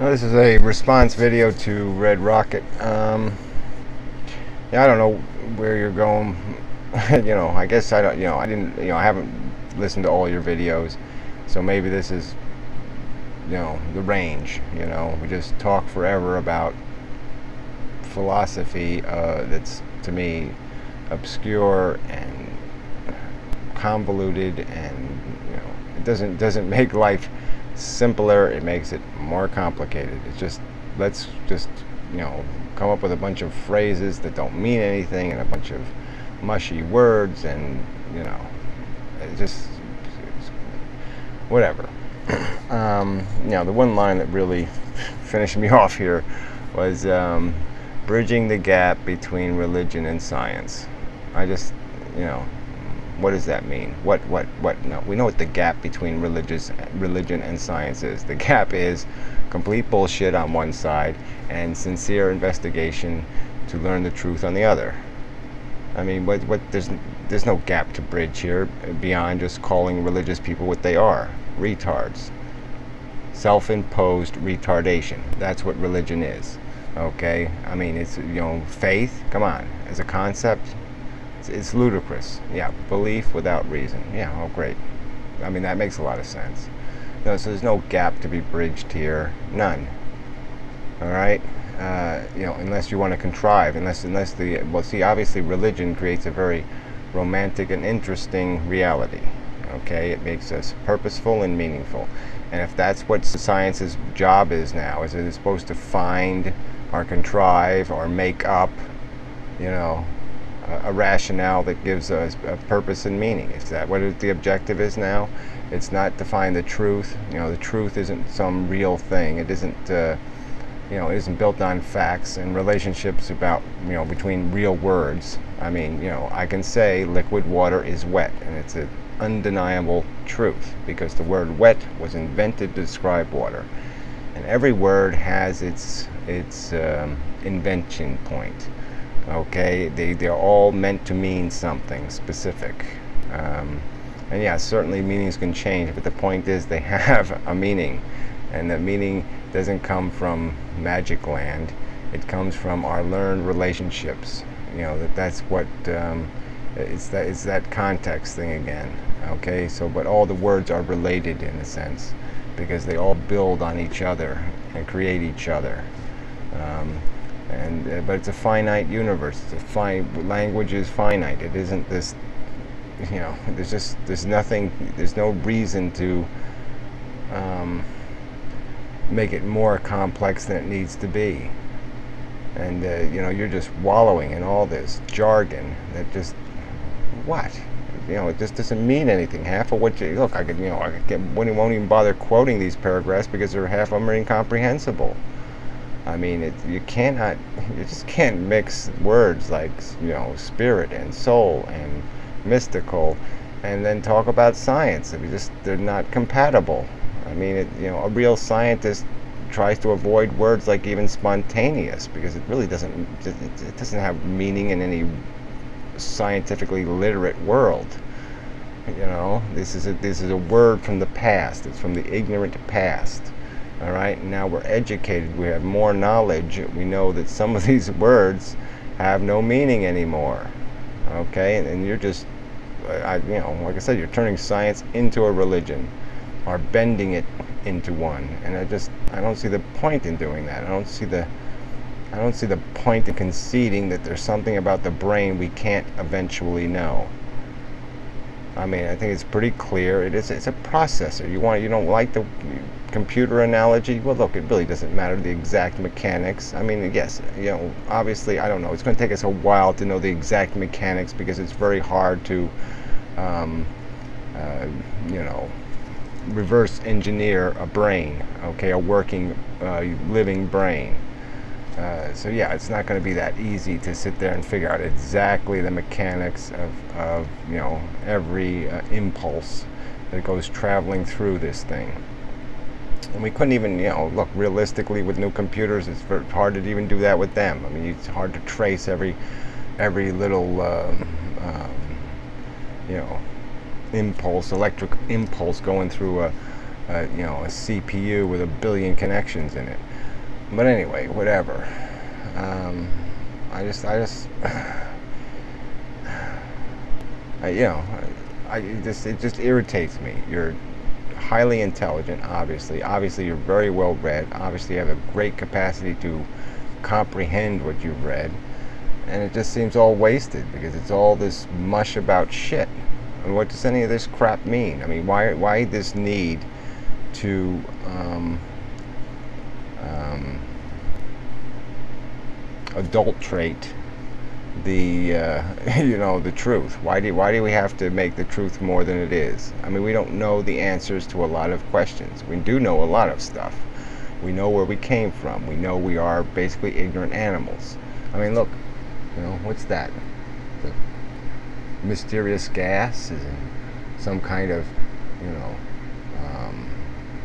Well, this is a response video to Red Rocket. Yeah, I don't know where you're going. I guess I don't. I didn't. I haven't listened to all your videos, so maybe this is, the range. We just talk forever about philosophy that's, to me, obscure and convoluted, and it doesn't make life simpler. It makes it more complicated. It's just, let's just come up with a bunch of phrases that don't mean anything and a bunch of mushy words, and it just, it's whatever. The one line that really finished me off here was bridging the gap between religion and science. I just, what does that mean? What? No, we know what the gap between religion and science is. The gap is complete bullshit on one side and sincere investigation to learn the truth on the other. I mean, there's no gap to bridge here beyond just calling religious people what they are: retards. Self-imposed retardation. That's what religion is. Okay? I mean, it's, faith, come on, as a concept, it's ludicrous. Yeah, belief without reason. Yeah, oh great. I mean, that makes a lot of sense. No, so there's no gap to be bridged here. None. All right? Unless you want to contrive, obviously religion creates a very romantic and interesting reality. Okay? It makes us purposeful and meaningful. And if that's what science's job is now, is it is supposed to find or contrive or make up, a rationale that gives us a purpose and meaning. Is that what the objective is now? It's not to find the truth. The truth isn't some real thing. It isn't, it isn't built on facts and relationships about, between real words. I mean, I can say liquid water is wet, and it's an undeniable truth because the word wet was invented to describe water. And every word has its invention point. Okay, they're all meant to mean something specific, and yeah, certainly meanings can change, but the point is they have a meaning, and the meaning doesn't come from magic land. It comes from our learned relationships. That's what it's that context thing again. Okay, so but all the words are related in a sense because they all build on each other and create each other. But it's a finite universe. Language is finite. It isn't this. There's nothing. There's no reason to make it more complex than it needs to be. And you're just wallowing in all this jargon that just what. It just doesn't mean anything. Half of what you look, won't even bother quoting these paragraphs because half of them are incomprehensible. I mean, you just can't mix words like, spirit and soul and mystical and then talk about science. They're not compatible. I mean, a real scientist tries to avoid words like even spontaneous because it really doesn't have meaning in any scientifically literate world. This is a word from the past. It's from the ignorant past. All right, now we're educated, we have more knowledge, we know that some of these words have no meaning anymore. Okay, and you're just, like I said, you're turning science into a religion, or bending it into one, and I don't see the point in doing that. I don't see the point in conceding that there's something about the brain we can't eventually know. I mean, I think it's pretty clear. It's a processor. You don't like the computer analogy? Well, look, it really doesn't matter the exact mechanics. I mean, yes, obviously, I don't know. It's going to take us a while to know the exact mechanics because it's very hard to, reverse engineer a brain. Okay, a working, living brain. So yeah, it's not going to be that easy to sit there and figure out exactly the mechanics of every impulse that goes traveling through this thing. And we couldn't even, look, realistically with new computers, it's very hard to even do that with them. I mean, it's hard to trace every little, impulse, electric impulse going through a CPU with a billion connections in it. But anyway, whatever. I just, it just irritates me. You're highly intelligent, obviously. Obviously, you're very well read. Obviously, you have a great capacity to comprehend what you've read. And it just seems all wasted because it's all this mush about shit. And what does any of this crap mean? I mean, why this need to adulterate the the truth? Why do we have to make the truth more than it is? I mean, we don't know the answers to a lot of questions. We do know a lot of stuff. We know where we came from. We know we are basically ignorant animals. I mean, look, what's that? The mysterious gas? Is it some kind of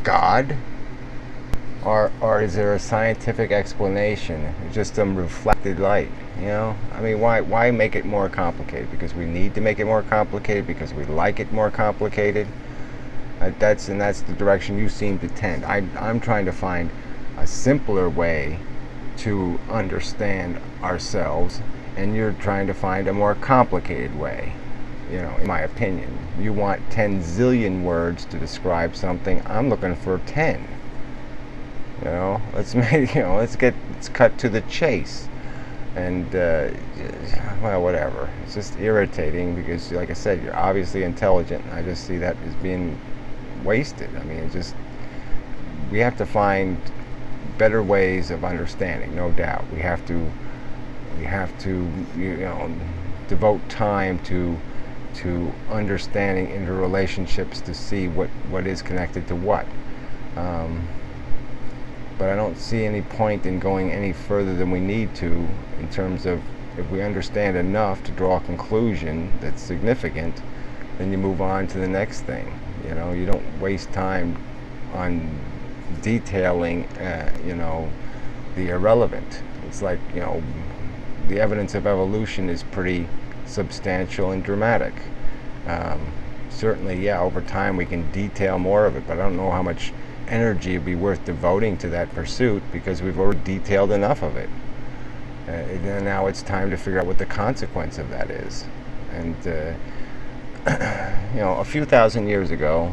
God? Or is there a scientific explanation? Just some reflected light, I mean, why make it more complicated? Because we need to make it more complicated? Because we like it more complicated? That's the direction you seem to tend. I'm trying to find a simpler way to understand ourselves, and you're trying to find a more complicated way, in my opinion. You want 10 zillion words to describe something. I'm looking for 10. Let's cut to the chase. And well, whatever. It's just irritating because, like I said, you're obviously intelligent. I just see that as being wasted. I mean, we have to find better ways of understanding, no doubt. We have to devote time to understanding interrelationships to see what is connected to what. But I don't see any point in going any further than we need to, in terms of, if we understand enough to draw a conclusion that's significant, then you move on to the next thing. You don't waste time on detailing the irrelevant. It's like, the evidence of evolution is pretty substantial and dramatic. Certainly, yeah, over time we can detail more of it, but I don't know how much energy would be worth devoting to that pursuit, because we've already detailed enough of it. And now it's time to figure out what the consequence of that is. And a few thousand years ago,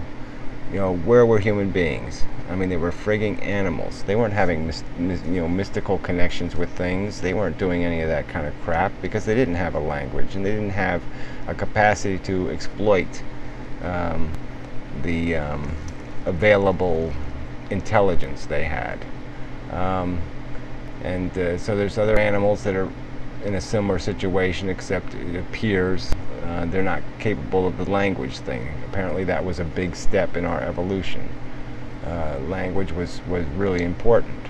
where were human beings? I mean, they were frigging animals. They weren't having mystical connections with things. They weren't doing any of that kind of crap because they didn't have a language, and they didn't have a capacity to exploit the available intelligence they had. So there's other animals that are in a similar situation, except it appears they're not capable of the language thing. Apparently that was a big step in our evolution. Language was really important.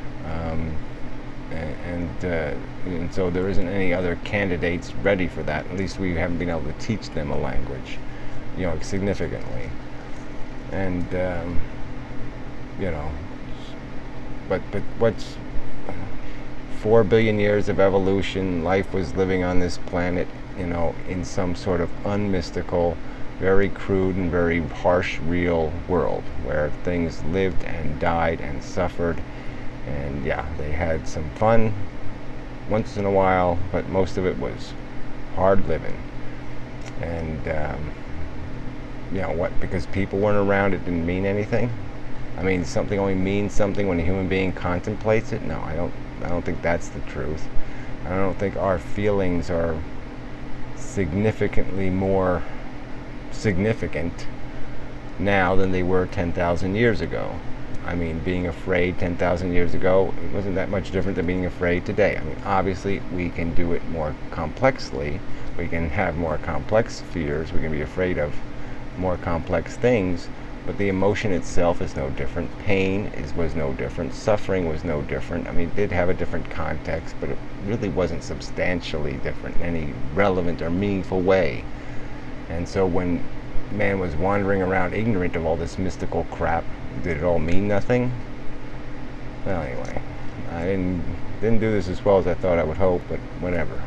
And so there isn't any other candidates ready for that. At least we haven't been able to teach them a language, significantly. And but what's 4 billion years of evolution? Life was living on this planet, in some sort of unmystical, very crude and very harsh, real world where things lived and died and suffered. And yeah, they had some fun once in a while, but most of it was hard living. And because people weren't around, it didn't mean anything? I mean, something only means something when a human being contemplates it? No, I don't think that's the truth. I don't think our feelings are significantly more significant now than they were 10,000 years ago. I mean, being afraid 10,000 years ago, it wasn't that much different than being afraid today. I mean, obviously, we can do it more complexly. We can have more complex fears. We can be afraid of more complex things. But the emotion itself is no different. Pain was no different. Suffering was no different. I mean, it did have a different context, but it really wasn't substantially different in any relevant or meaningful way. And so when man was wandering around ignorant of all this mystical crap, did it all mean nothing? Well, anyway, I didn't do this as well as I thought I would hope, but whatever.